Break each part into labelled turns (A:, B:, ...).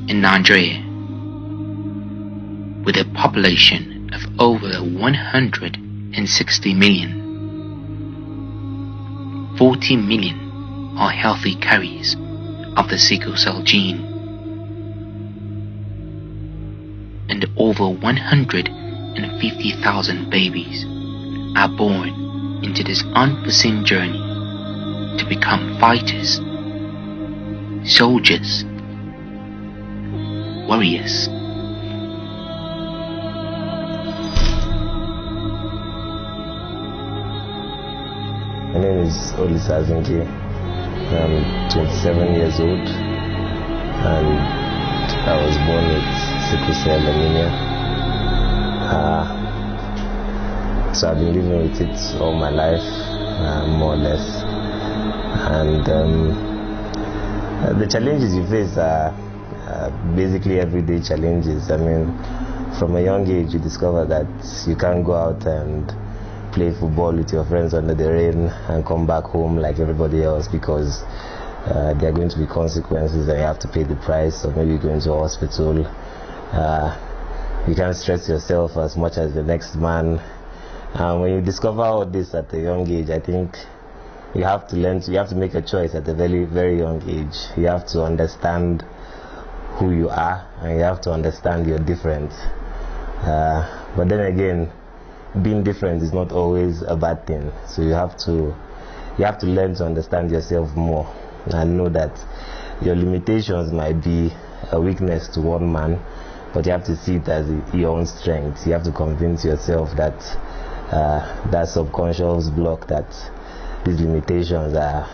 A: in Nigeria, with a population of over 160 million. 40 million are healthy carriers of the sickle cell gene, and over 150,000 babies are born into this unforeseen journey to become fighters, soldiers, warriors.
B: My name is Olisa Zinke. I'm 27 years old and I was born with sickle cell anemia. So I've been living with it all my life, more or less. And the challenges you face are basically everyday challenges. I mean, from a young age you discover that you can't go out and play football with your friends under the rain and come back home like everybody else, because there are going to be consequences and you have to pay the price, or maybe going to a hospital. You can't stress yourself as much as the next man. When you discover all this at a young age, I think you have to learn to, you have to make a choice at a very, very young age. You have to understand who you are and you have to understand you're different. But then again, being different is not always a bad thing. So you have to learn to understand yourself more and know that your limitations might be a weakness to one man, but you have to see it as your own strength. You have to convince yourself that that subconscious block that these limitations are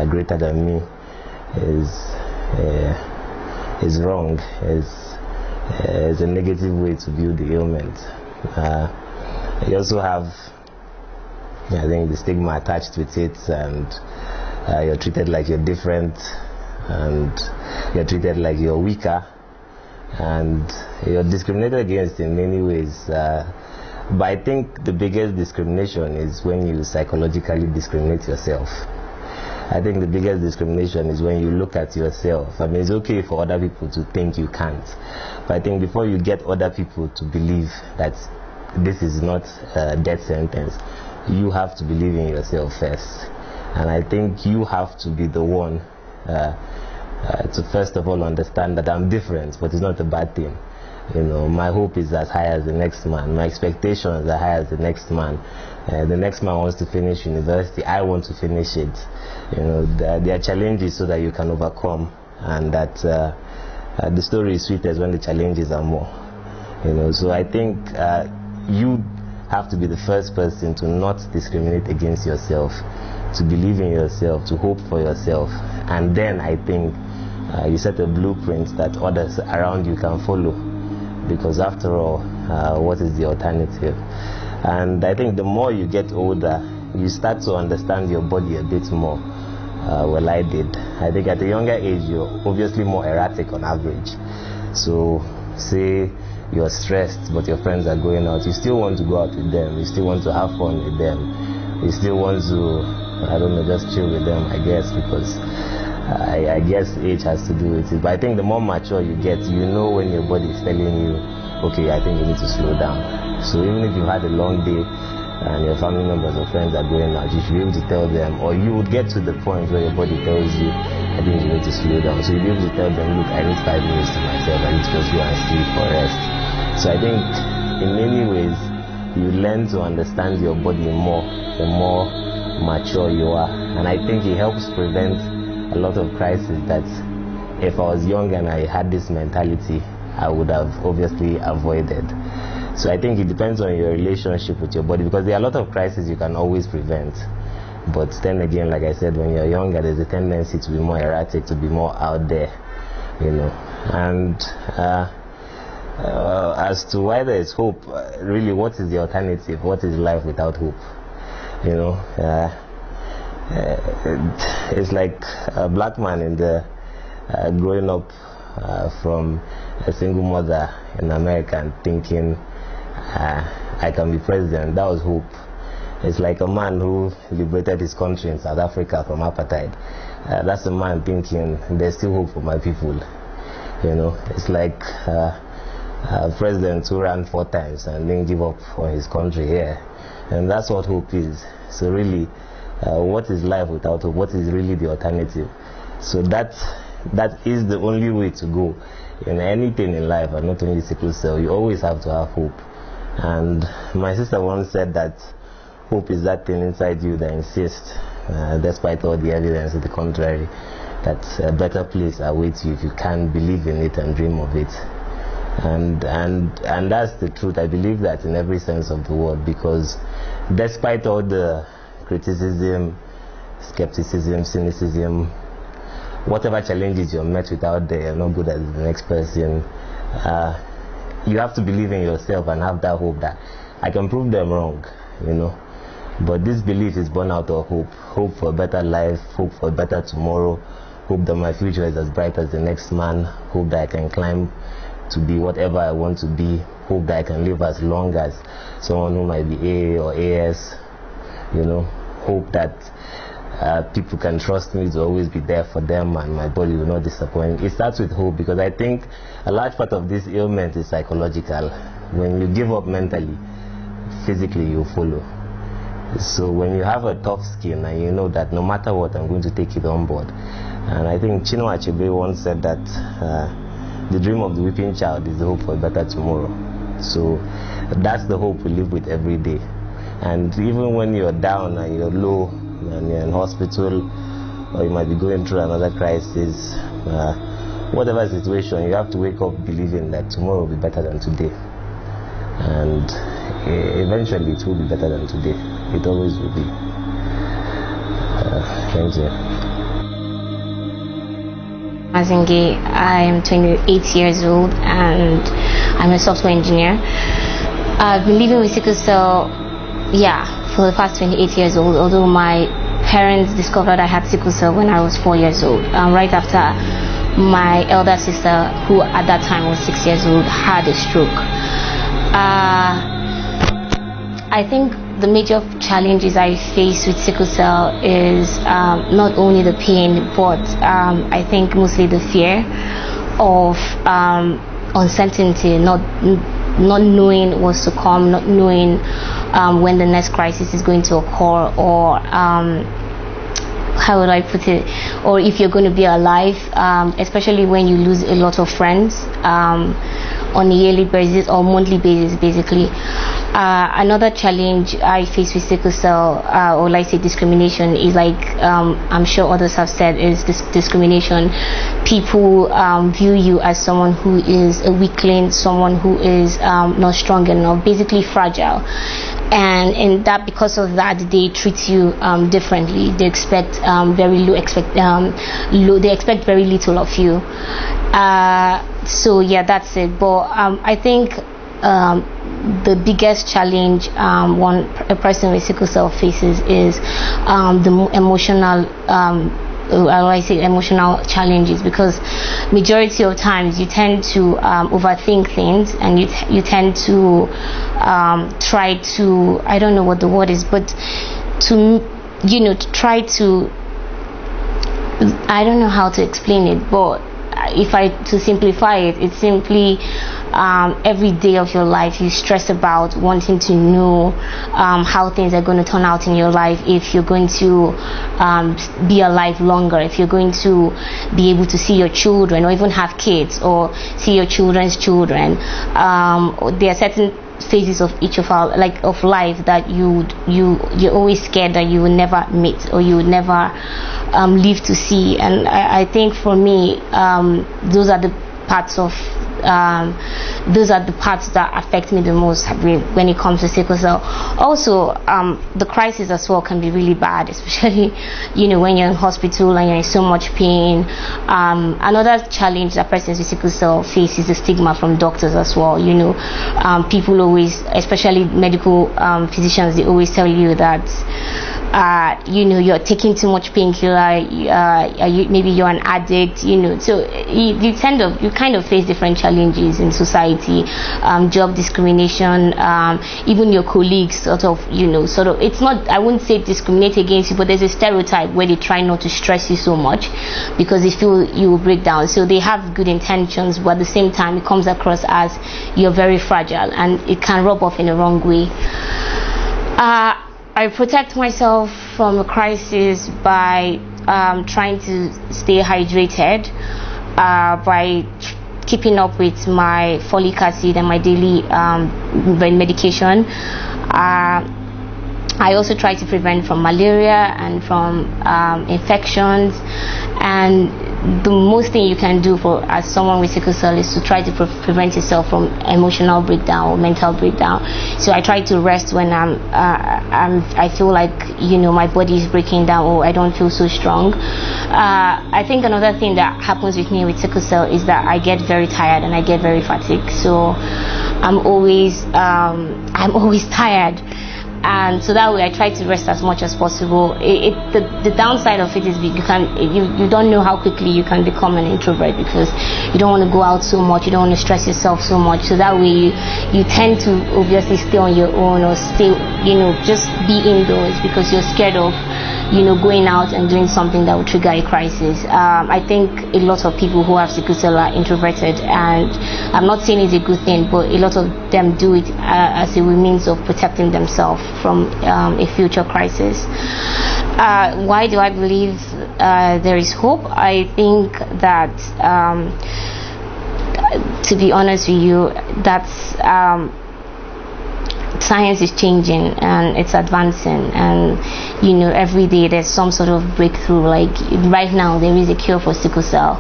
B: greater than me is wrong, is a negative way to view the ailment. You also have, I think, the stigma attached with it, and you're treated like you're different, and you're treated like you're weaker, and you're discriminated against in many ways. But I think the biggest discrimination is when you psychologically discriminate yourself. I think the biggest discrimination is when you look at yourself. I mean, it's okay for other people to think you can't, but I think before you get other people to believe that this is not a death sentence, you have to believe in yourself first. And I think you have to be the one to first of all understand that I'm different, but it's not a bad thing. You know, my hope is as high as the next man. My expectations are high as the next man. The next man wants to finish university. I want to finish it. You know, there are challenges so that you can overcome, and that the story is sweetest when the challenges are more. You know, so I think you have to be the first person to not discriminate against yourself, to believe in yourself, to hope for yourself, and then I think you set a blueprint that others around you can follow, because after all, what is the alternative? And I think the more you get older, you start to understand your body a bit more. Well, I did. I think at a younger age you're obviously more erratic on average. So say you're stressed but your friends are going out, you still want to go out with them, you still want to have fun with them, you still want to, I don't know, just chill with them, I guess, because I guess age has to do with it. But I think the more mature you get, you know when your body is telling you, okay, I think you need to slow down. So even if you've had a long day and your family members or friends are going out, you should be able to tell them, or you would get to the point where your body tells you, I think you need to slow down. So you'll be able to tell them, look, I need 5 minutes to myself, I need to just go and sleep or rest. So I think in many ways you learn to understand your body more the more mature you are, and I think it helps prevent a lot of crises that if I was young and I had this mentality, I would have obviously avoided. So I think it depends on your relationship with your body, because there are a lot of crises you can always prevent, but then again, like I said, when you're younger there's a tendency to be more erratic, to be more out there, you know. And as to why there is hope, really, what is the alternative? What is life without hope? You know, it's like a black man in the growing up from a single mother in America and thinking I can be president. That was hope. It's like a man who liberated his country in South Africa from apartheid. That's a man thinking there's still hope for my people. You know, it's like a president who ran 4 times and didn't give up for his country here. And that's what hope is. So really, what is life without hope? What is really the alternative? So that is the only way to go in anything in life, and not only sickle cell. You always have to have hope. And my sister once said that hope is that thing inside you that insists, despite all the evidence to the contrary, that a better place awaits you if you can believe in it and dream of it. And that's the truth. I believe that in every sense of the word, because despite all the criticism, skepticism, cynicism, whatever challenges you're met with out there, you're not good as the next person, you have to believe in yourself and have that hope that I can prove them wrong, you know. But this belief is born out of hope for a better life, hope for a better tomorrow, hope that my future is as bright as the next man, hope that I can climb to be whatever I want to be, hope that I can live as long as someone who might be AA or AS, you know, hope that people can trust me to always be there for them and my body will not disappoint. It starts with hope, because I think a large part of this ailment is psychological. When you give up mentally, physically you follow. So when you have a tough skin and you know that no matter what, I'm going to take it on board. And I think Chinua Achebe once said that the dream of the weeping child is the hope for a better tomorrow. So that's the hope we live with every day. And even when you're down and you're low and you're in hospital, or you might be going through another crisis, whatever situation, you have to wake up believing that tomorrow will be better than today. And eventually it will be better than today. It always will be. Thank you.
C: Mazingi, I'm 28 years old and I'm a software engineer. I've been living with sickle cell, for the past 28 years old, although my parents discovered I had sickle cell when I was 4 years old, right after my elder sister, who at that time was 6 years old, had a stroke. I think the major challenges I face with sickle cell is not only the pain, but I think mostly the fear of uncertainty, not knowing what's to come, not knowing when the next crisis is going to occur, or how would I put it, or if you're going to be alive, especially when you lose a lot of friends on a yearly basis or monthly basis, basically. Another challenge I face with sickle cell, or like say discrimination, is like I'm sure others have said, is this discrimination. People view you as someone who is a weakling, someone who is not strong enough, basically fragile. And that because of that, they treat you differently. They expect very low they expect very little of you. So yeah, that's it. But I think the biggest challenge a person with sickle cell faces is the emotional emotional challenges, because majority of times you tend to overthink things, and you tend to try to, I don't know what the word is, but to try to, I don't know how to explain it, but to simplify it, it's simply every day of your life you stress about wanting to know how things are going to turn out in your life, if you're going to be alive longer, if you're going to be able to see your children, or even have kids, or see your children's children. There are certain phases of each of our of life that you're always scared that you will never meet, or you would never live to see. And I think for me, those are the parts that affect me the most when it comes to sickle cell. Also, the crisis as well can be really bad, especially when you're in hospital and you're in so much pain. Another challenge that persons with sickle cell face is the stigma from doctors as well. People always, especially medical physicians, they always tell you that you're taking too much painkiller, maybe you're an addict, so you kind of face different challenges in society, job discrimination, even your colleagues sort of, it's not, I wouldn't say discriminate against you, but there's a stereotype where they try not to stress you so much because they feel you will break down. So they have good intentions, but at the same time it comes across as you're very fragile, and it can rub off in the wrong way. I protect myself from a crisis by trying to stay hydrated, by keeping up with my folic acid and my daily medication. I also try to prevent from malaria and from infections, and the most thing you can do as someone with sickle cell is to try to prevent yourself from emotional breakdown or mental breakdown. So I try to rest when I feel like my body is breaking down or I don't feel so strong. I think another thing that happens with me with sickle cell is that I get very tired and I get very fatigued. So I'm always tired. And so that way I try to rest as much as possible. The downside of it is you don't know how quickly you can become an introvert because you don't want to go out so much, you don't want to stress yourself so much. So that way you tend to obviously stay on your own or stay, just be indoors because you're scared of going out and doing something that would trigger a crisis. I think a lot of people who have sickle cell are introverted, and I'm not saying it's a good thing, but a lot of them do it as a means of protecting themselves from a future crisis. Why do I believe there is hope? I think that, to be honest with you, that's science is changing and it's advancing, and every day there's some sort of breakthrough. Like right now there is a cure for sickle cell.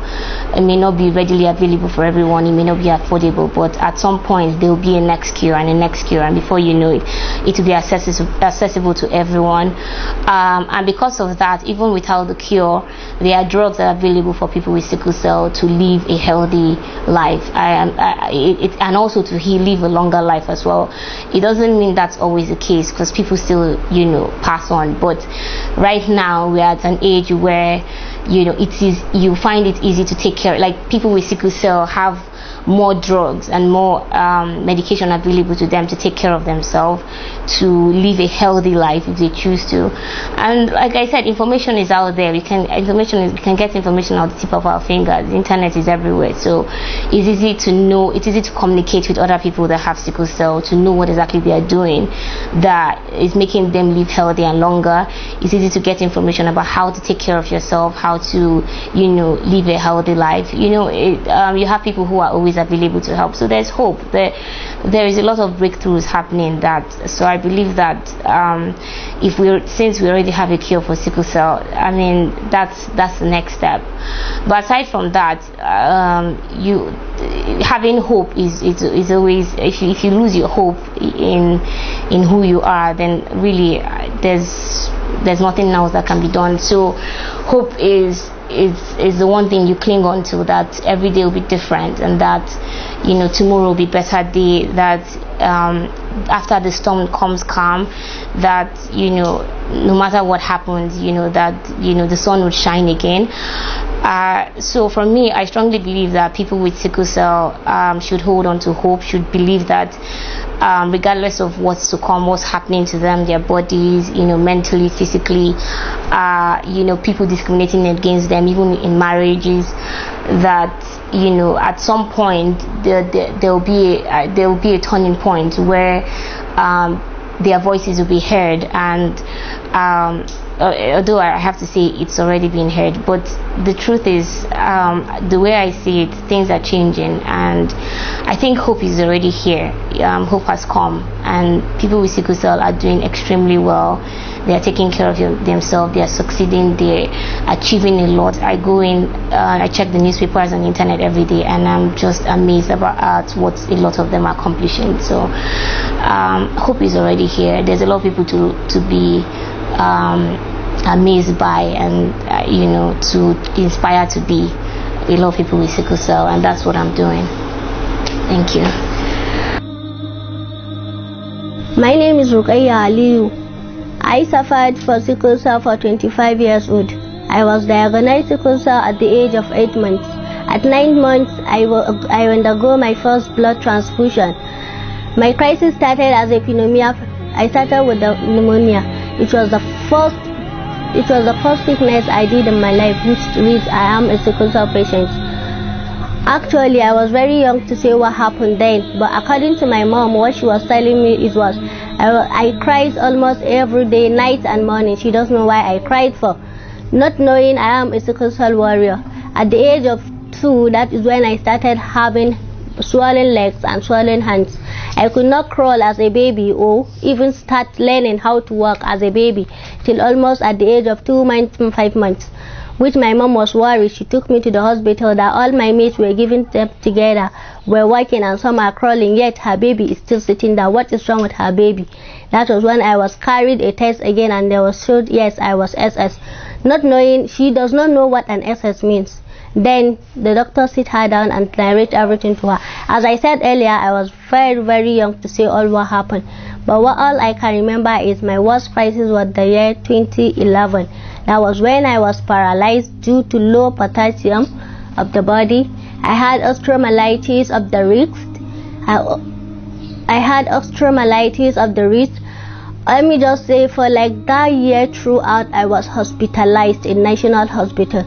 C: It may not be readily available for everyone, it may not be affordable, but at some point there will be a next cure and a next cure, and before you know it, it will be accessible to everyone. And because of that, even without the cure, there are drugs that are available for people with sickle cell to live a healthy life, and also to live a longer life as well. It doesn't mean that's always the case because people still pass on, but right now we're at an age where you find it easy to take care. Like people with sickle cell have more drugs and more medication available to them to take care of themselves, to live a healthy life if they choose to. And like I said, information is out there. We can get information at the tip of our fingers. The internet is everywhere, so it's easy to know, it's easy to communicate with other people that have sickle cell, to know what exactly they are doing that is making them live healthy and longer. It's easy to get information about how to take care of yourself, how to live a healthy life. You have people who are always available to help, so there's hope. There is a lot of breakthroughs happening. So I believe that since we already have a cure for sickle cell, I mean that's the next step. But aside from that, having hope is always, if you lose your hope in who you are, then really there's nothing else that can be done. So hope is the one thing you cling on to, that every day will be different, and that tomorrow will be a better day, that after the storm comes calm, that no matter what happens, that the sun would shine again. So for me, I strongly believe that people with sickle cell should hold on to hope, should believe that regardless of what's to come, what's happening to them, their bodies, mentally, physically, people discriminating against them, even in marriages, that at some point there will be a turning point where their voices will be heard, and although I have to say it's already been heard, but the truth is, the way I see it, things are changing, and I think hope is already here. Hope has come, and people with sickle cell are doing extremely well. They are taking care of themselves, they are succeeding, they are achieving a lot. I go in, I check the newspapers and the internet every day, and I'm just amazed about what a lot of them are accomplishing. So hope is already here. There's a lot of people to be amazed by, and to inspire to be a lot of people with sickle cell, and that's what I'm doing. Thank you.
D: My name is Rukaiya Aliyu. I suffered from sickle cell for 25 years old. I was diagnosed sickle cell at the age of 8 months. At 9 months, I undergo my first blood transfusion. My crisis started as a pneumonia. I started with the pneumonia. It was the first sickness I did in my life, which reads I am a sickle cell patient. Actually, I was very young to say what happened then, but according to my mom, what she was telling me, it was I cried almost every day, night and morning. She doesn't know why I cried for. Not knowing I am a sickle cell warrior. At the age of 2, that is when I started having swollen legs and swollen hands. I could not crawl as a baby or even start learning how to walk as a baby till almost at the age of 2 months and 5 months, which my mom was worried. She took me to the hospital that all my mates were giving them together, were walking and some are crawling, yet her baby is still sitting there. What is wrong with her baby? That was when I was carried a test again and they was showed yes, I was SS. Not knowing, she does not know what an SS means. Then the doctor sit her down and narrate everything to her. As I said earlier, I was very, very young to say all what happened. But all I can remember is my worst crisis was the year 2011. That was when I was paralyzed due to low potassium of the body. I had osteomyelitis of the wrist. I had osteomyelitis of the wrist. Let me just say, for like that year throughout, I was hospitalized in National Hospital.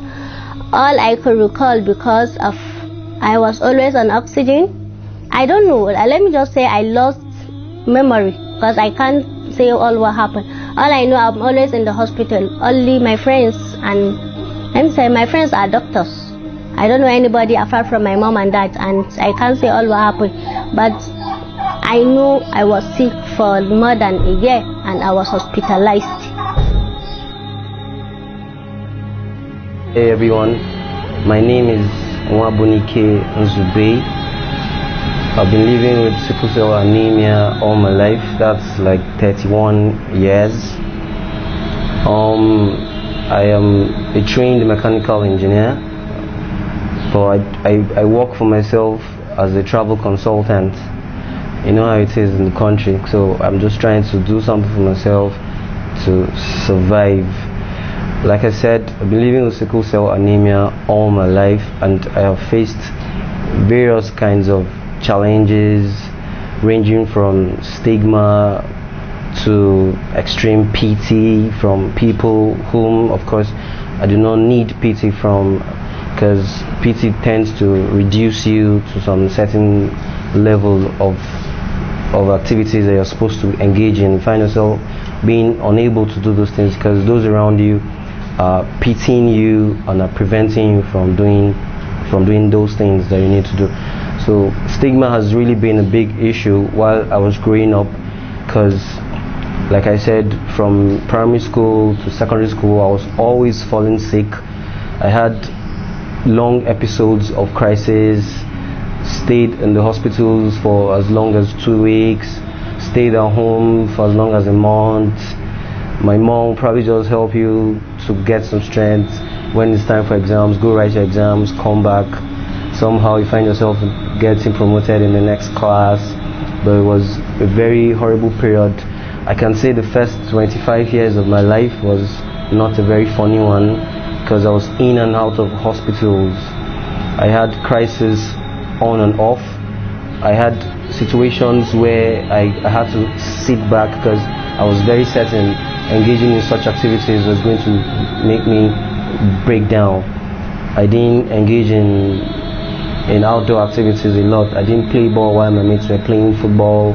D: All I could recall, because of I was always on oxygen. I don't know. Let me just say I lost memory because I can't say all what happened. All I know, I'm always in the hospital. Only my friends and let me say my friends are doctors. I don't know anybody apart from my mom and dad, and I can't say all what happened. But I know I was sick for more than a year and I was hospitalized.
E: Hey everyone, my name is Nwabunike Nzube. I've been living with sickle cell anemia all my life. That's like 31 years. I am a trained mechanical engineer, but I work for myself as a travel consultant. You know how it is in the country, so I'm just trying to do something for myself to survive. Like I said, I've been living with sickle cell anemia all my life, and I have faced various kinds of challenges ranging from stigma to extreme pity from people whom, of course, I do not need pity from, because pity tends to reduce you to some certain level of activities that you're supposed to engage in. You find yourself being unable to do those things because those around you are pitying you and are preventing you from doing those things that you need to do. So stigma has really been a big issue while I was growing up, because like I said, from primary school to secondary school, I was always falling sick. I had long episodes of crisis, stayed in the hospitals for as long as 2 weeks, stayed at home for as long as a month. My mom will probably just help you to get some strength. When it's time for exams, go write your exams, come back. Somehow you find yourself getting promoted in the next class. But it was a very horrible period. I can say the first 25 years of my life was not a very funny one, because I was in and out of hospitals. I had crises on and off. I had situations where I had to sit back because I was very certain engaging in such activities was going to make me break down. I didn't engage in outdoor activities a lot. I didn't play ball while my mates were playing football.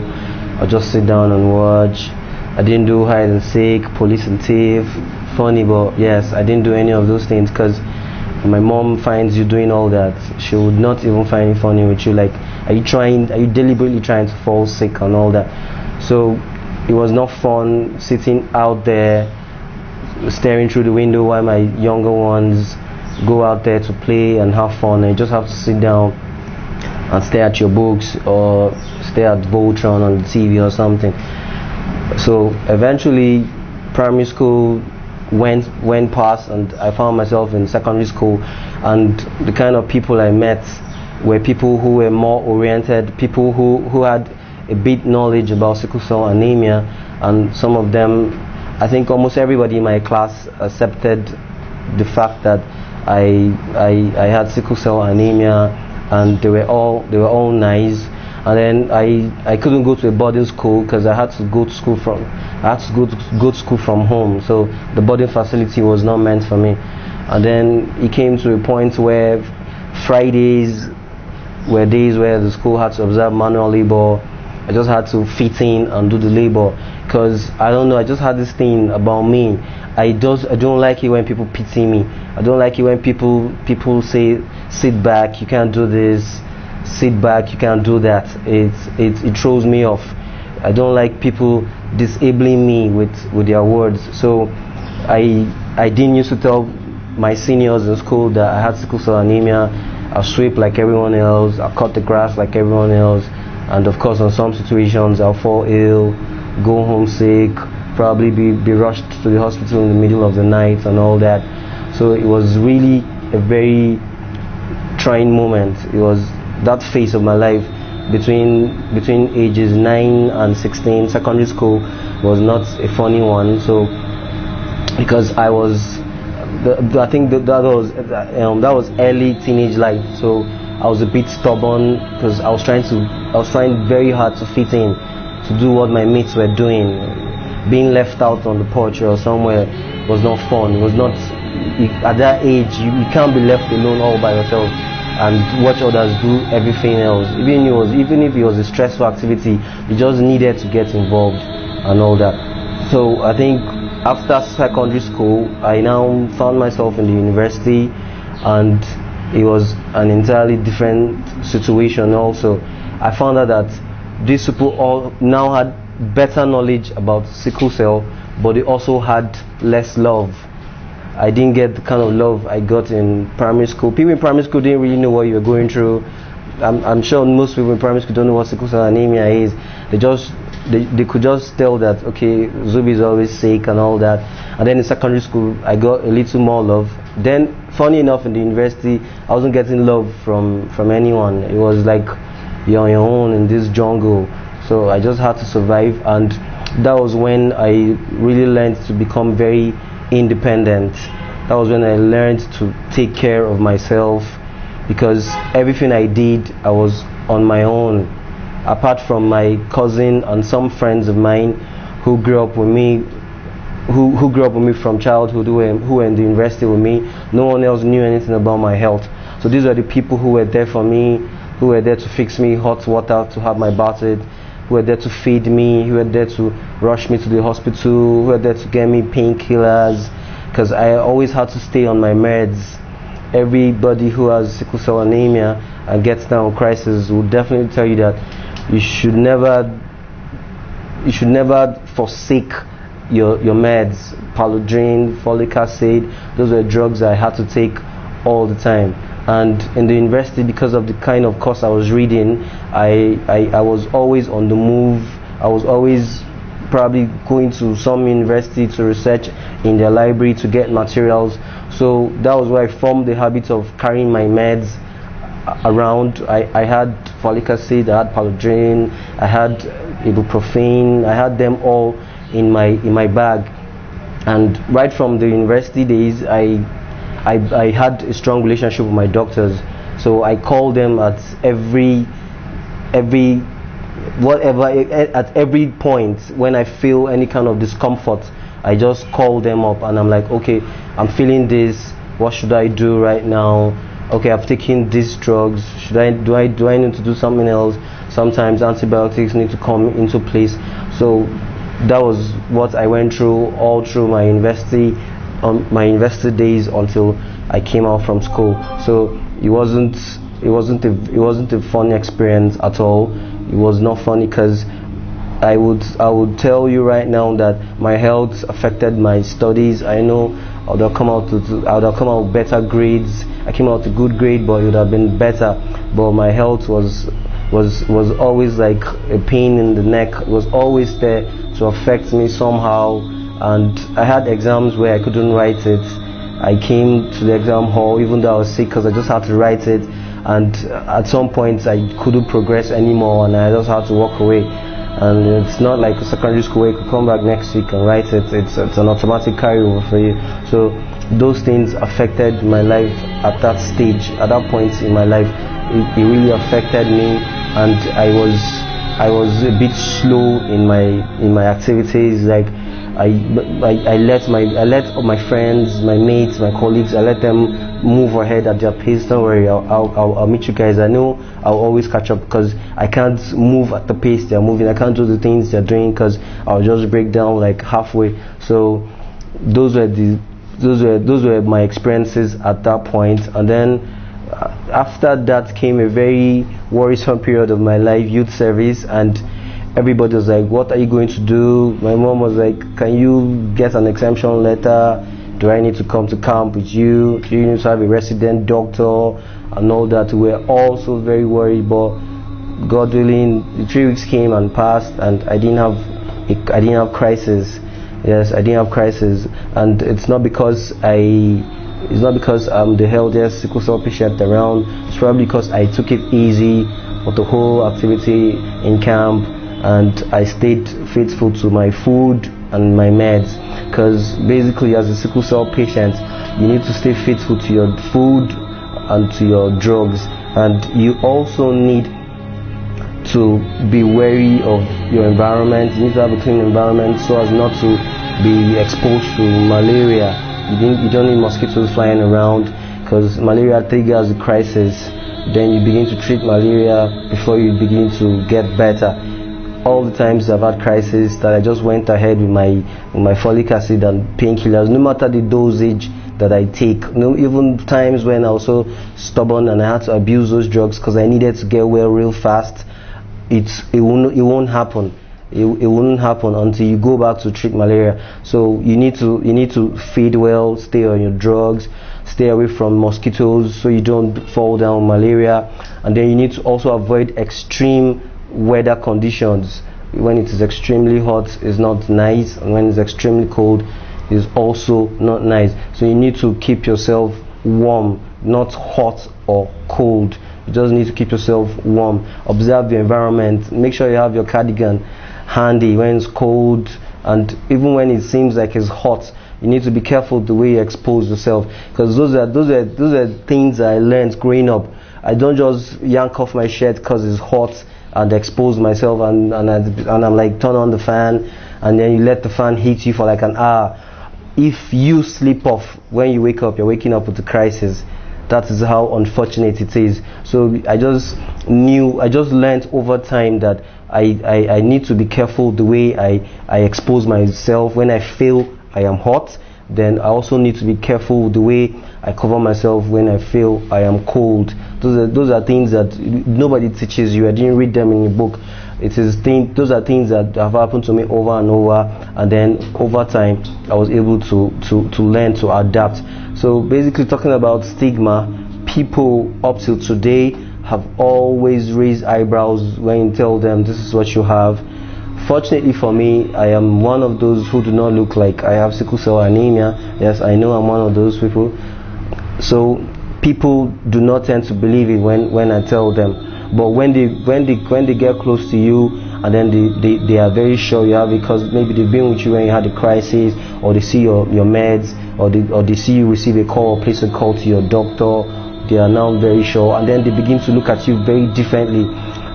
E: I just sit down and watch. I didn't do hide and seek, police and thief. Funny, but yes, I didn't do any of those things because my mom finds you doing all that, she would not even find it funny with you. Like, are you deliberately trying to fall sick and all that? So it was not fun sitting out there staring through the window while my younger ones go out there to play and have fun, and you just have to sit down and stare at your books or stare at Voltron on the TV or something. So eventually primary school went past, and I found myself in secondary school, and the kind of people I met were people who were more oriented, people who had a bit knowledge about sickle cell anemia, and some of them I think almost everybody in my class accepted the fact that I had sickle cell anemia, and they were all nice. And then I couldn't go to a boarding school because I had to go to school from home. So the boarding facility was not meant for me. And then it came to a point where Fridays were days where the school had to observe manual labor. I just had to fit in and do the labor because I don't know, I just had this thing about me. I don't like it when people pity me. I don't like it when people say, sit back, you can't do this, sit back, you can't do that. It throws me off. I don't like people disabling me with their words. So I didn't used to tell my seniors in school that I had sickle cell anemia. I sweep like everyone else, I cut the grass like everyone else, and of course in some situations I'll fall ill, go home sick, probably be rushed to the hospital in the middle of the night and all that. So it was really a very trying moment. It was that phase of my life between ages 9 and 16. Secondary school was not a funny one. So because I was, I think that was early teenage life. So I was a bit stubborn because I was trying very hard to fit in, to do what my mates were doing. Being left out on the porch or somewhere was not fun. It was not, at that age you can't be left alone all by yourself and watch others do everything else. Even if it was a stressful activity, you just needed to get involved and all that. So I think after secondary school, I now found myself in the university, and it was an entirely different situation also. I found out that these people all now had better knowledge about sickle cell, but they also had less love. I didn't get the kind of love I got in primary school. People in primary school didn't really know what you were going through. I'm sure most people in primary school don't know what sickle cell anemia is. They could just tell that, okay, Zubi is always sick and all that. And then in secondary school, I got a little more love. Then, funny enough, in the university, I wasn't getting love from anyone. It was like you're on your own in this jungle. So I just had to survive, and that was when I really learned to become very independent. That was when I learned to take care of myself, because everything I did, I was on my own. Apart from my cousin and some friends of mine who grew up with me, who grew up with me from childhood, who were in the university with me, no one else knew anything about my health. So these are the people who were there for me, who were there to fix me hot water to have my bathed, who were there to feed me, who were there to rush me to the hospital, who were there to get me painkillers, because I always had to stay on my meds. Everybody who has sickle cell anemia and gets down crisis will definitely tell you that you should never forsake your meds. Paludrin, folic acid, those were drugs I had to take all the time. And in the university, because of the kind of course I was reading, I was always on the move. I was always probably going to some university to research in their library to get materials. So that was where I formed the habit of carrying my meds around. I had folic acid, I had paludrin, I had ibuprofen, I had them all in my bag. And right from the university days, I had a strong relationship with my doctors. So I called them at every point when I feel any kind of discomfort. I just call them up and I'm like, okay, I'm feeling this, what should I do right now? Okay, I've taken these drugs, do I need to do something else? Sometimes antibiotics need to come into place. So that was what I went through all through my university days until I came out from school. So it wasn't a funny experience at all. It was not funny because I would tell you right now that my health affected my studies. I know I would have come out with better grades. I came out with a good grade, but it would have been better. But my health was always like a pain in the neck. It was always there to affect me somehow. And I had exams where I couldn't write it. I came to the exam hall even though I was sick because I just had to write it. And at some point I couldn't progress anymore, and I just had to walk away. and it's not like a secondary school where you can come back next week and write it. It's an automatic carryover for you. So those things affected my life at that stage, at that point in my life. It really affected me, and I was a bit slow in my activities. Like I let my friends, my mates, my colleagues, I let them move ahead at their pace. Don't worry, I'll meet you guys. I know I'll always catch up, because I can't move at the pace they're moving. I can't do the things they're doing, because I'll just break down like halfway. So those were my experiences at that point. And then after that came a very worrisome period of my life, youth service, and everybody was like, what are you going to do? My mom was like, can you get an exemption letter? Do I need to come to camp with you? Do you need to have a resident doctor and all that? We were also very worried, but God willing, the 3 weeks came and passed, and I didn't have crisis. Yes, I didn't have crisis, and it's not because I'm the healthiest sickle cell patient around. It's probably because I took it easy for the whole activity in camp, and I stayed faithful to my food and my meds. Because basically, as a sickle cell patient, you need to stay faithful to your food and to your drugs, and you also need to be wary of your environment. You need to have a clean environment so as not to be exposed to malaria. You don't need mosquitoes flying around, because malaria triggers a crisis. Then you begin to treat malaria before you begin to get better. All the times I've had crisis, that I just went ahead with my folic acid and painkillers, no matter the dosage that I take. Even times when I was so stubborn and I had to abuse those drugs because I needed to get well real fast, it won't happen. It won't happen until you go back to treat malaria. So you need to feed well, stay on your drugs, stay away from mosquitoes so you don't fall down with malaria, and then you need to also avoid extreme weather conditions. When it is extremely hot, it's not nice, and when it's extremely cold, it's also not nice. So you need to keep yourself warm, not hot or cold. You just need to keep yourself warm. Observe the environment. Make sure you have your cardigan handy when it's cold, and even when it seems like it's hot, you need to be careful the way you expose yourself, because those are things I learned growing up. I don't just yank off my shirt because it's hot and expose myself, and I'm like, turn on the fan, and then you let the fan hit you for like an hour. If you sleep off, when you wake up, you're waking up with a crisis. That is how unfortunate it is. So I just learned over time that I need to be careful the way I expose myself. When I feel I am hot, then I also need to be careful the way I cover myself when I feel I am cold. Those are things that nobody teaches you. I didn't read them in a book. Those are things that have happened to me over and over, and then over time I was able to learn to adapt. So basically, talking about stigma, people up till today have always raised eyebrows when you tell them this is what you have. Fortunately for me, I am one of those who do not look like I have sickle cell anemia. Yes, I know I'm one of those people. So people do not tend to believe it when I tell them. But when they get close to you, and then they are very sure you have it, because maybe they've been with you when you had a crisis, or they see your meds, or they see you receive a call or place a call to your doctor, they are now very sure, and then they begin to look at you very differently.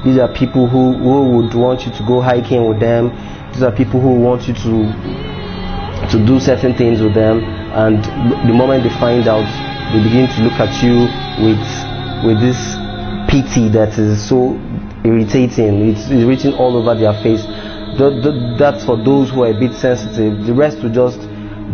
E: These are people who would want you to go hiking with them. These are people who want you to do certain things with them, and the moment they find out, they begin to look at you with this pity that is so irritating. It's written all over their face. That's for those who are a bit sensitive. The rest will just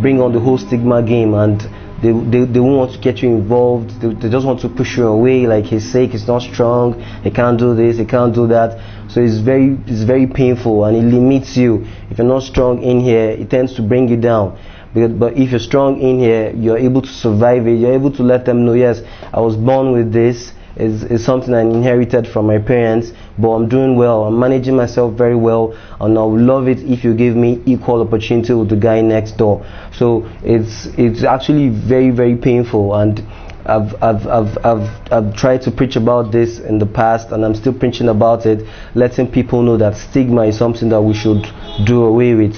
E: bring on the whole stigma game, and they won't want to get you involved. They just want to push you away, like he's sick, he's not strong, he can't do this, he can't do that. So it's very painful, and it limits you. If you're not strong in here, it tends to bring you down. But if you're strong in here, you're able to survive it. You're able to let them know, yes, I was born with this. It's something I inherited from my parents, but I'm doing well. I'm managing myself very well, and I would love it if you give me equal opportunity with the guy next door. So it's actually very, very painful, and I've tried to preach about this in the past, and I'm still preaching about it, letting people know that stigma is something that we should do away with.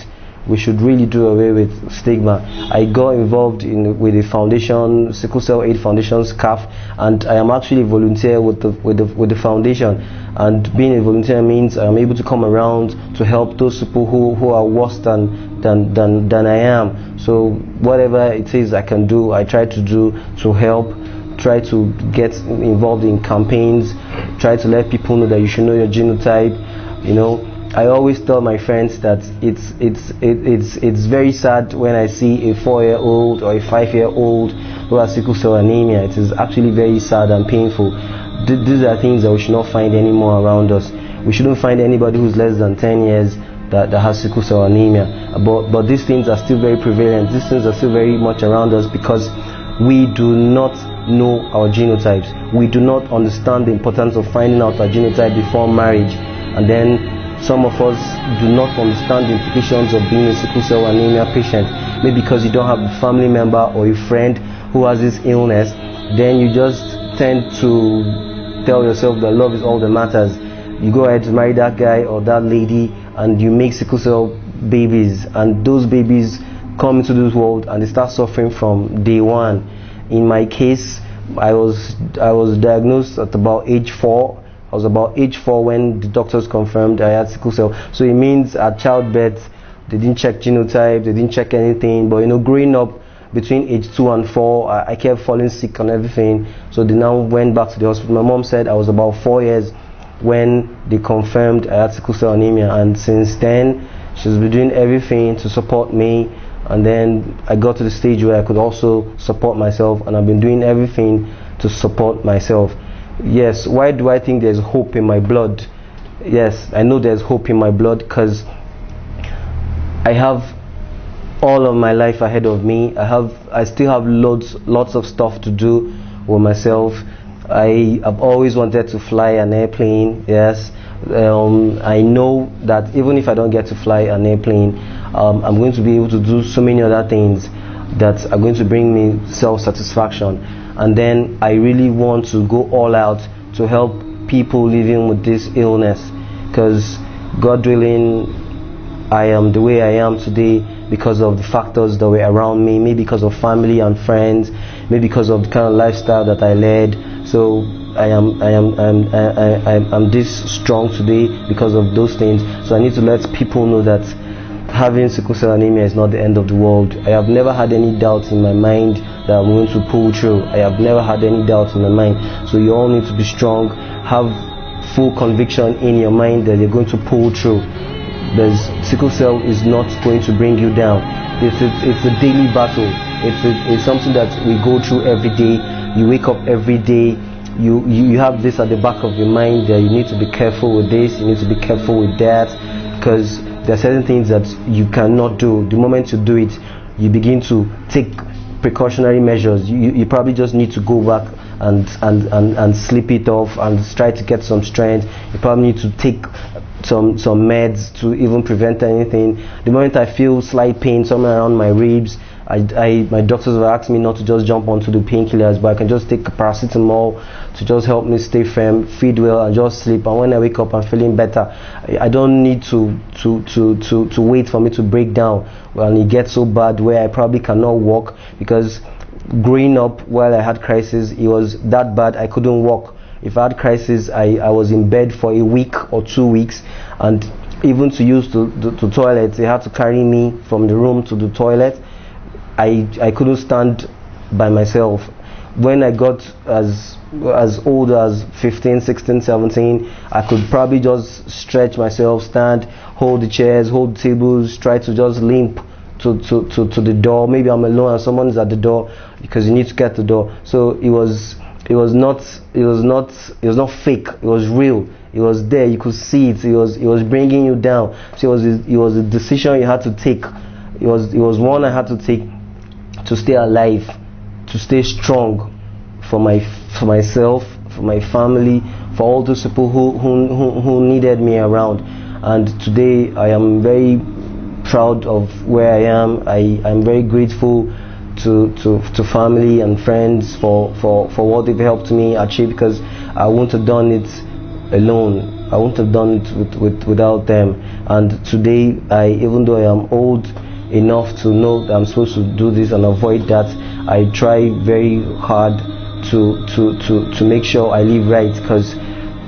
E: We should really do away with stigma. I got involved with the foundation, Sickle Cell Aid Foundation, SCAF, and I am actually a volunteer with the foundation. And being a volunteer means I'm able to come around to help those people who are worse than I am. So whatever it is I can do, I try to do to help. Try to get involved in campaigns. Try to let people know that you should know your genotype. You know, I always tell my friends that it's very sad when I see a 4-year-old or a 5-year-old who has sickle cell anemia. It is actually very sad and painful. These are things that we should not find anymore around us. We shouldn't find anybody who's less than 10 years that has sickle cell anemia. But these things are still very prevalent. These things are still very much around us because we do not know our genotypes. We do not understand the importance of finding out our genotype before marriage. And then some of us do not understand the implications of being a sickle cell anemia patient. Maybe because you don't have a family member or a friend who has this illness, then you just tend to tell yourself that love is all that matters. You go ahead to marry that guy or that lady and you make sickle cell babies, and those babies come into this world and they start suffering from day one. In my case, I was diagnosed at about age 4. I was about age 4 when the doctors confirmed I had sickle cell. So it means at childbirth, they didn't check genotype, they didn't check anything. But you know, growing up between age 2 and 4, I kept falling sick and everything. So they now went back to the hospital. My mom said I was about 4 years when they confirmed I had sickle cell anemia. And since then, she's been doing everything to support me. And then I got to the stage where I could also support myself. And I've been doing everything to support myself. Yes, why do I think there's hope in my blood? Yes, I know there's hope in my blood because I have all of my life ahead of me. I still have lots of stuff to do with myself. I have always wanted to fly an airplane. Yes, I know that even if I don't get to fly an airplane, I'm going to be able to do so many other things that are going to bring me self-satisfaction. And then I really want to go all out to help people living with this illness, because God willing, I am the way I am today because of the factors that were around me, maybe because of family and friends, maybe because of the kind of lifestyle that I led. So I'm this strong today because of those things. So I need to let people know that having sickle cell anemia is not the end of the world. I have never had any doubt in my mind that I'm going to pull through. I have never had any doubt in my mind. So you all need to be strong. Have full conviction in your mind that you're going to pull through. Sickle cell is not going to bring you down. It's a daily battle. It's something that we go through every day. You wake up every day. You have this at the back of your mind that you need to be careful with this. You need to be careful with that, because there are certain things that you cannot do. The moment you do it, you begin to take precautionary measures. You probably just need to go back and sleep it off and try to get some strength. You probably need to take some meds to even prevent anything. The moment I feel slight pain somewhere around my ribs, my doctors have asked me not to just jump onto the painkillers, but I can just take paracetamol to just help me stay firm, feed well, and just sleep. And when I wake up, I'm feeling better. I don't need to wait for me to break down when it gets so bad where I probably cannot walk, because growing up while I had crisis, it was that bad I couldn't walk. If I had crisis, I was in bed for a week or 2 weeks, and even to use the toilet, they had to carry me from the room to the toilet. I couldn't stand by myself. When I got as old as 15, 16, 17, I could probably just stretch myself, stand, hold the chairs, hold the tables, try to just limp to the door. Maybe I'm alone and someone is at the door, because you need to get the door. So it was not fake. It was real. It was there. You could see it. It was bringing you down. So it was a decision you had to take. It was one I had to take to stay alive, to stay strong for myself, for my family, for all those people who needed me around. And today I am very proud of where I am. I'm very grateful to family and friends for what they've helped me achieve, because I wouldn't have done it alone. I wouldn't have done it without them. And today, even though I am old enough to know that I'm supposed to do this and avoid that, I try very hard to make sure I live right, because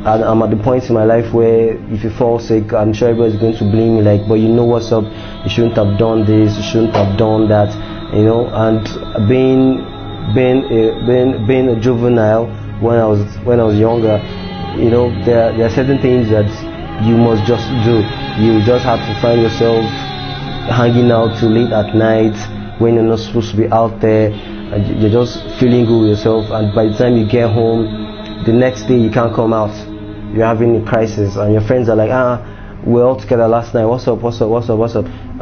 E: I'm at the point in my life where if you fall sick, I'm sure everybody's going to blame me, like, but you know what's up, you shouldn't have done this, you shouldn't have done that, you know. And being a juvenile when I was younger, you know, there are certain things that you must just do. You just have to find yourself hanging out till late at night when you're not supposed to be out there, and you're just feeling good with yourself, and by the time you get home the next day you can't come out, you're having a crisis, and your friends are like, we're all together last night, what's up,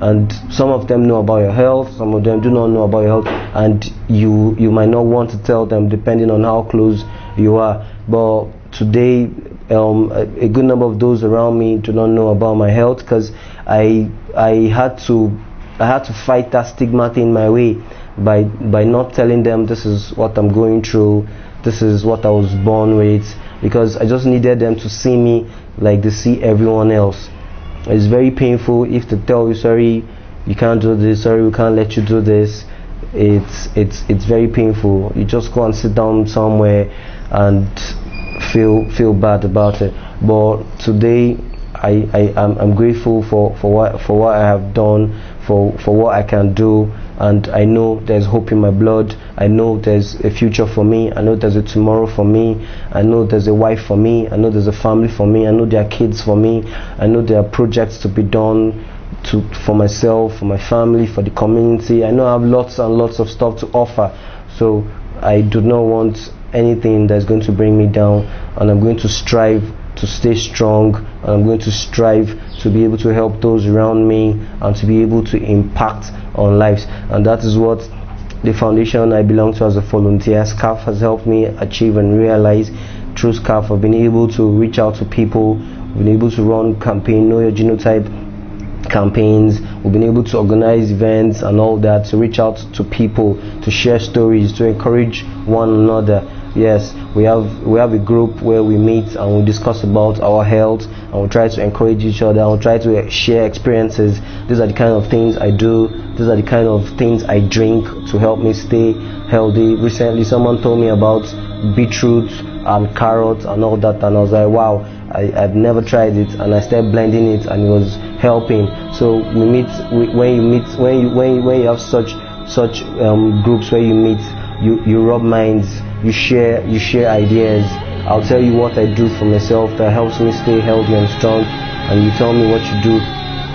E: and some of them know about your health, some of them do not know about your health, and you might not want to tell them depending on how close you are. But today, a good number of those around me do not know about my health, because I had to fight that stigma thing my way by not telling them this is what I'm going through, this is what I was born with, because I just needed them to see me like they see everyone else. It's very painful if they tell you, sorry, you can't do this, sorry, we can't let you do this. It's very painful. You just go and sit down somewhere and feel bad about it. But today I'm grateful for what I have done, for what I can do, and I know there's hope in my blood. I know there's a future for me. I know there's a tomorrow for me. I know there's a wife for me. I know there's a family for me. I know there are kids for me. I know there are projects to be done for myself, for my family, for the community. I know I have lots and lots of stuff to offer, so I do not want anything that's going to bring me down, and I'm going to strive to stay strong, and I'm going to strive to be able to help those around me and to be able to impact on lives. And that is what the foundation I belong to as a volunteer, SCAF, has helped me achieve and realize. Through SCAF, I've been able to reach out to people, been able to run campaign, Know Your Genotype campaigns, we've been able to organize events and all that, to reach out to people, to share stories, to encourage one another. Yes, we have a group where we meet and we discuss about our health, and we try to encourage each other, and we try to share experiences. These are the kind of things I do, these are the kind of things I drink to help me stay healthy. Recently someone told me about beetroot and carrots and all that, and I was like, wow, I've never tried it, and I started blending it and it was helping. So when you have such groups where you meet, you rub minds, you share ideas. I'll tell you what I do for myself that helps me stay healthy and strong, and you tell me what you do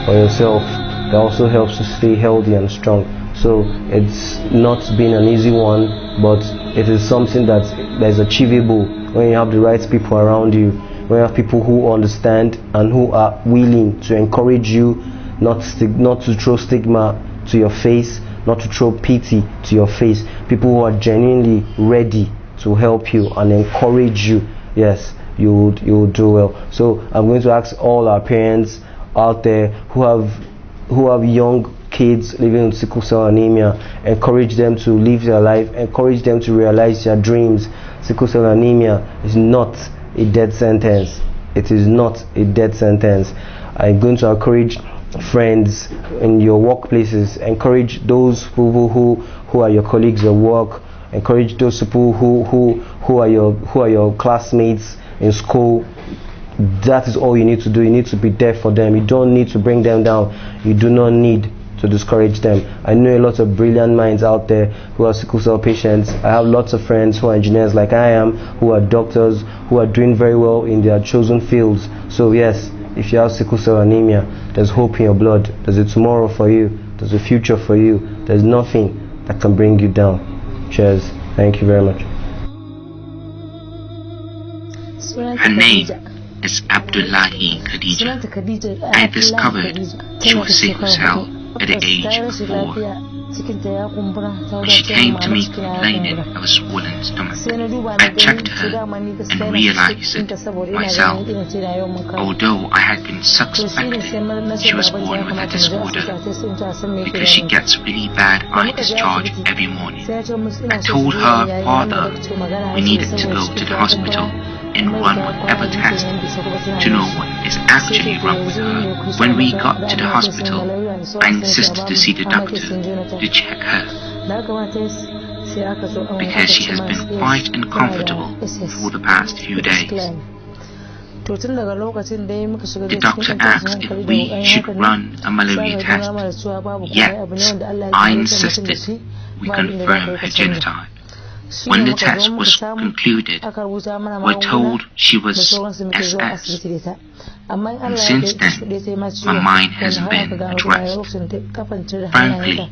E: for yourself that also helps you stay healthy and strong. So it's not been an easy one, but it is something that is achievable when you have the right people around you, when you have people who understand and who are willing to encourage you, not to throw stigma to your face, not to throw pity to your face. People who are genuinely ready to help you and encourage you. Yes, you will do well. So I'm going to ask all our parents out there who have young kids living with sickle cell anemia, encourage them to live their life, encourage them to realize their dreams. Sickle cell anemia is not a death sentence. It is not a death sentence. I'm going to encourage friends in your workplaces, encourage those people who are your colleagues at work, encourage those people who are your classmates in school. That is all you need to do. You need to be there for them. You don't need to bring them down. You do not need to discourage them. I know a lot of brilliant minds out there who are sickle cell patients. I have lots of friends who are engineers like I am, who are doctors, who are doing very well in their chosen fields. So yes, if you have sickle cell anemia, there's hope in your blood. There's a tomorrow for you. There's a future for you. There's nothing that can bring you down. Cheers. Thank you very much.
A: Her name is Abdullahi Khadija. I discovered she was sickle cell at the age of 4. When she came to me complaining of a swollen stomach, I checked her and realized it myself. Although I had been suspecting she was born with a disorder because she gets really bad eye discharge every morning. I told her father we needed to go to the hospital and run whatever test to know what is actually wrong with her. When we got to the hospital, I insisted to see the doctor to check her because she has been quite uncomfortable for the past few days. The doctor asked if we should run a malaria test, yet I insisted we confirm her genotype. When the test was concluded, we were told she was SS. And since then, my mind has been at rest. Frankly,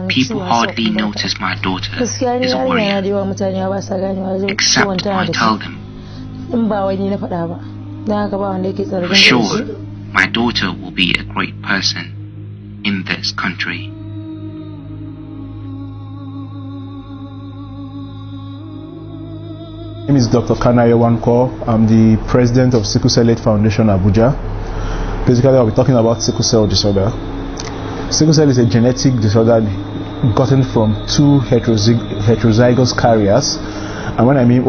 A: people hardly notice my daughter is a warrior, except when I tell them. For sure, my daughter will be a great person in this country.
F: My name is Dr. Kanayo Wanko. I'm the president of Sickle Cell Aid Foundation Abuja. Basically, I'll be talking about sickle cell disorder. Sickle cell is a genetic disorder gotten from two heterozygous carriers. And what I mean,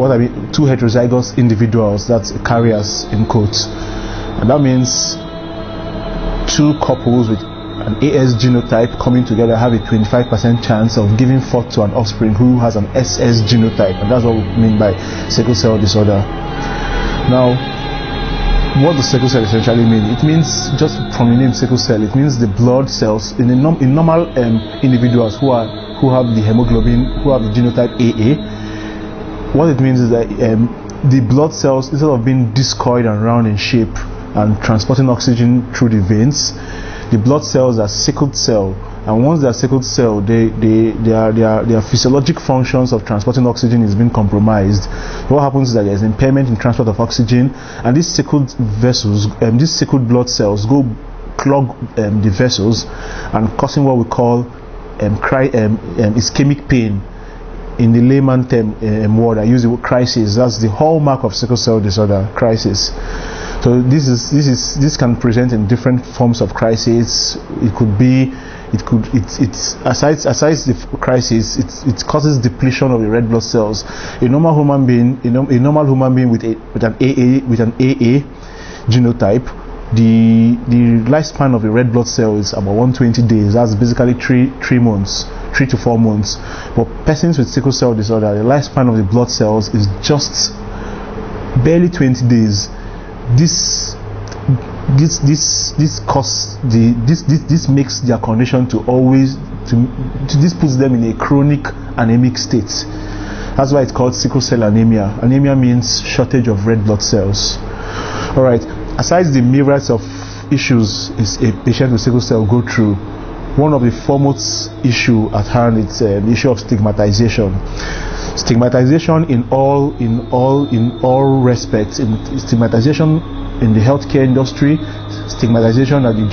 F: two heterozygous individuals, that's carriers in quotes. And that means two couples with an AS genotype coming together have a 25% chance of giving forth to an offspring who has an SS genotype, and that's what we mean by sickle cell disorder. Now, what does sickle cell essentially mean? It means, just from the name sickle cell, it means the blood cells in normal individuals who have the hemoglobin, who have the genotype AA. What it means is that the blood cells, instead of being discoid and round in shape and transporting oxygen through the veins, the blood cells are sickled cell, and once they are sickled cell, their physiologic functions of transporting oxygen is being compromised. What happens is that there is impairment in transport of oxygen, and these sickled vessels, these sickled blood cells go clog the vessels and causing what we call ischemic pain. In the layman term word, I use the word crisis. That's the hallmark of sickle cell disorder, crisis. So this can present in different forms of crisis. Aside the crisis, it causes depletion of the red blood cells. A normal human being with an AA genotype, the lifespan of a red blood cell is about 120 days. That's basically 3 to 4 months. But persons with sickle cell disorder, the lifespan of the blood cells is just barely 20 days. This makes their condition this puts them in a chronic anemic state. That's why it's called sickle cell anemia. Anemia means shortage of red blood cells. All right. Aside the myriads of issues a patient with sickle cell go through, one of the foremost issue at hand is the issue of stigmatization. Stigmatization in all respects. Stigmatization in the healthcare industry, stigmatization at the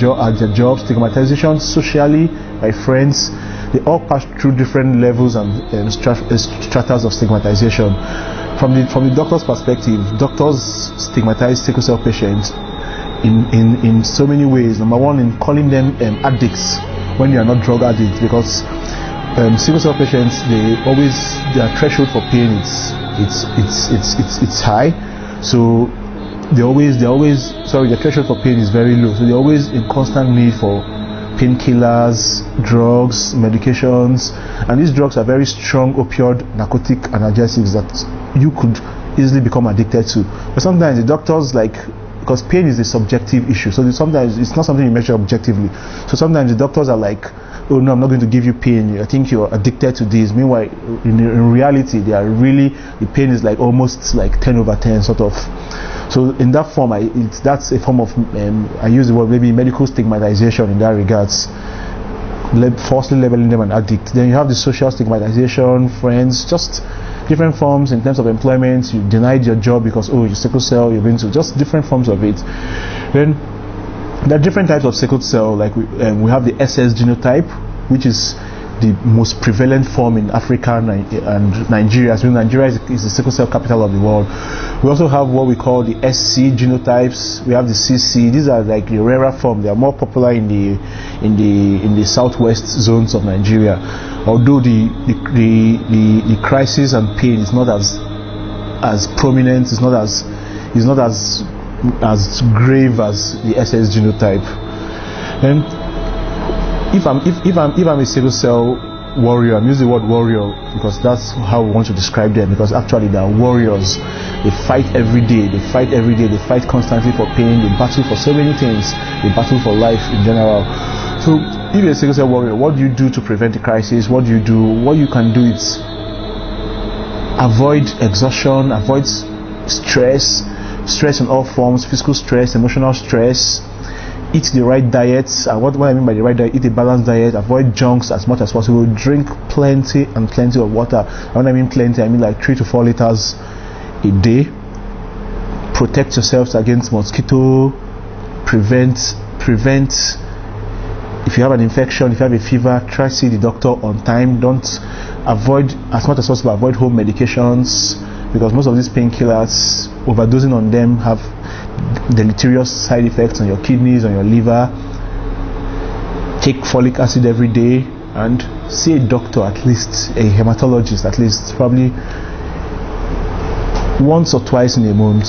F: job, stigmatization socially by friends. They all pass through different levels and stratas of stigmatization. From the doctor's perspective, doctors stigmatize sickle cell patients in so many ways. Number one, in calling them addicts when they are not drug addicts, because sickle cell patients, their threshold for pain it's high, so their threshold for pain is very low, so they're always in constant need for painkillers, drugs, medications, and these drugs are very strong opioid narcotic analgesics that you could easily become addicted to. But sometimes the doctors, because pain is a subjective issue, so sometimes it's not something you measure objectively. So sometimes the doctors are like, oh no, I'm not going to give you pain, I think you're addicted to this. Meanwhile, in reality, the pain is almost 10/10 sort of. So in that form, that's a form of I use the word maybe medical stigmatization in that regards, falsely labeling them an addict. Then you have the social stigmatization, friends, just different forms in terms of employment. You denied your job because you're sickle cell, you've been to just different forms of it. Then there are different types of sickle cell. We have the SS genotype, which is the most prevalent form in Africa and Nigeria. So Nigeria is the sickle cell capital of the world. We also have what we call the SC genotypes. We have the CC. These are like the rarer form. They are more popular in the southwest zones of Nigeria. Although the crisis and pain is not as prominent, it's not as grave as the SS genotype. And if I'm a sickle cell warrior, I'm using the word warrior because that's how we want to describe them, because actually they are warriors. They fight every day, they fight constantly for pain, they battle for so many things, they battle for life in general. So if you're a sickle cell warrior, what do you do to prevent the crisis? What you can do is avoid exhaustion, avoid stress in all forms, physical stress, emotional stress. Eat the right diet. What I mean by the right diet, eat a balanced diet, avoid junks as much as possible, drink plenty of water. When I mean plenty, I mean like 3 to 4 liters a day. Protect yourselves against mosquito. Prevent if you have an infection, if you have a fever, try to see the doctor on time. Don't avoid as much as possible, avoid home medications, because most of these painkillers, overdosing on them have deleterious side effects on your kidneys, on your liver. Take folic acid every day and see a doctor, at least a hematologist, at least probably once or twice in a month.